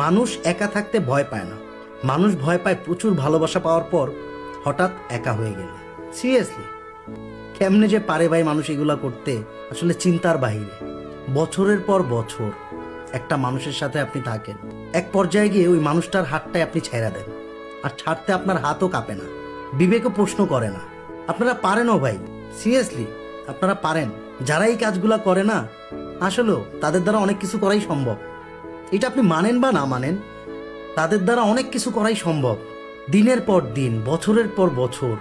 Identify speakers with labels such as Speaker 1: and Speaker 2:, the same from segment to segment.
Speaker 1: মানুষ একা থাকতে ভয় পায় না, মানুষ ভয় পায় প্রচুর ভালোবাসা পাওয়ার পর হঠাৎ একা হয়ে গেলে। সিরিয়াসলি কেমনে যে পারে ভাই মানুষ এগুলা করতে, আসলে চিন্তার বাহিরে। বছরের পর বছর একটা মানুষের সাথে আপনি থাকেন, এক পর্যায়ে গিয়ে ওই মানুষটার হাতটাই আপনি ছেড়ে দেন, আর ছাড়তে আপনার হাতও কাঁপে না, বিবেকও প্রশ্ন করে না। আপনারা পারেনও ভাই, সিরিয়াসলি আপনারা পারেন। যারা এই কাজগুলা করে না, আসলেও তাদের দ্বারা অনেক কিছু করাই সম্ভব। এটা আপনি মানেন বা না মানেন, তাদের দ্বারা অনেক কিছু করাই সম্ভব। দিনের পর দিন, বছরের পর বছর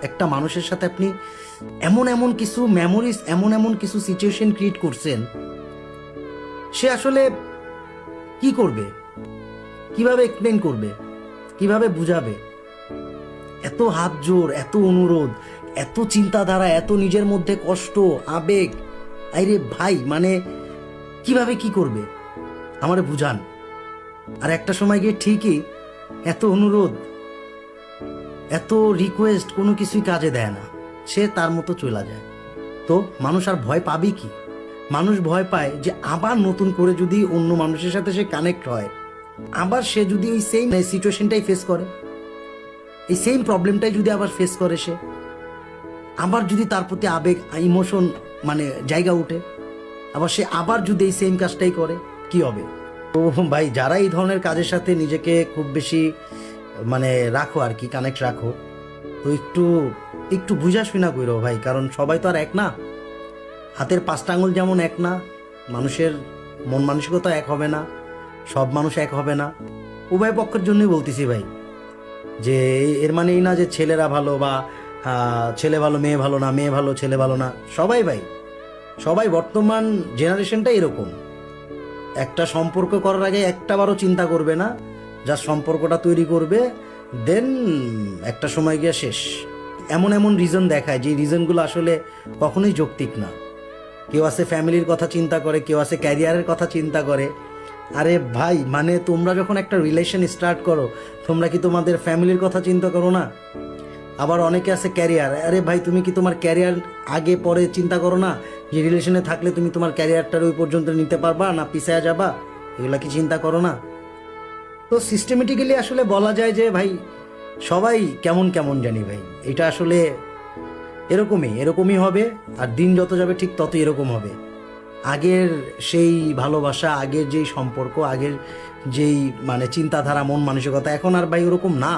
Speaker 1: একটা মানুষের সাথে আপনি এমন এমন কিছু মেমোরিজ, এমন এমন কিছু সিচুয়েশন ক্রিয়েট করছেন, সে আসলে কি করবে, কিভাবে এক্সপ্লেন করবে, কিভাবে বুঝাবে? এত হাত জোর, এত অনুরোধ, এত চিন্তাধারা, এত নিজের মধ্যে কষ্ট, আবেগ, আরে ভাই মানে কিভাবে কি করবে আমারে বুঝান। আর একটা সময় গিয়ে ঠিকই এত অনুরোধ, এত রিকোয়েস্ট কোনো কিছুই কাজে দেয় না, সে তার মতো চলে যায়। তো মানুষ আর ভয় পাবে কি? মানুষ ভয় পায় যে আবার নতুন করে যদি অন্য মানুষের সাথে সে কানেক্ট হয়, আবার সে যদি ওই সেম সিচুয়েশনটাই ফেস করে, এই সেম প্রবলেমটাই যদি আবার ফেস করে, সে আবার যদি তার প্রতি আবেগ, ইমোশন মানে জায়গা উঠে, আবার সে আবার যদি এই সেম কাজটাই করে, কি হবে? তো ভাই যারা এই ধরনের কাজের সাথে নিজেকে খুব বেশি মানে রাখো আর কি, কানেক্ট রাখো, তো একটু একটু বুঝা শুনা করো ভাই, কারণ সবাই তো আর এক না। হাতের পাঁচটা আঙুল যেমন এক না, মানুষের মন মানসিকতা এক হবে না, সব মানুষ এক হবে না। উভয় পক্ষের জন্যই বলতেছি ভাই, যে এর মানে এই না যে ছেলেরা ভালো বা ছেলে ভালো মেয়ে ভালো না, মেয়ে ভালো ছেলে ভালো না। সবাই ভাই, সবাই বর্তমান জেনারেশনটা এরকম। একটা সম্পর্ক করার আগে একটাবারও চিন্তা করবে না, যা সম্পর্কটা তৈরি করবে, দেন একটা সময় গিয়ে শেষ। এমন এমন রিজন দেখায় যে রিজনগুলো আসলে কখনোই যৌক্তিক না। কেউ আছে ফ্যামিলির কথা চিন্তা করে, কেউ আছে ক্যারিয়ারের কথা চিন্তা করে। আরে ভাই মানে তোমরা যখন একটা রিলেশন স্টার্ট করো, তোমরা কি তোমাদের ফ্যামিলির কথা চিন্তা করো না? আবার অনেকে আছে ক্যারিয়ার, আরে ভাই তুমি কি তোমার ক্যারিয়ার আগে পরে চিন্তা করো না, যে রিলেশনে থাকলে তুমি তোমার ক্যারিয়ারটার ওই পর্যন্ত নিতে পারবা না পিছায়া যাবা? এগুলা কি চিন্তা করো না? তো সিস্টেমেটিক্যালি আসলে বলা যায় যে ভাই সবাই কেমন কেমন জানি ভাই, এটা আসলে এরকমই হবে। আর দিন যত যাবে ঠিক তত এরকম হবে। আগের সেই ভালোবাসা, আগের যেই সম্পর্ক, আগের যেই মানে চিন্তাধারা, মন মানসিকতা এখন আর ভাই ওরকম না।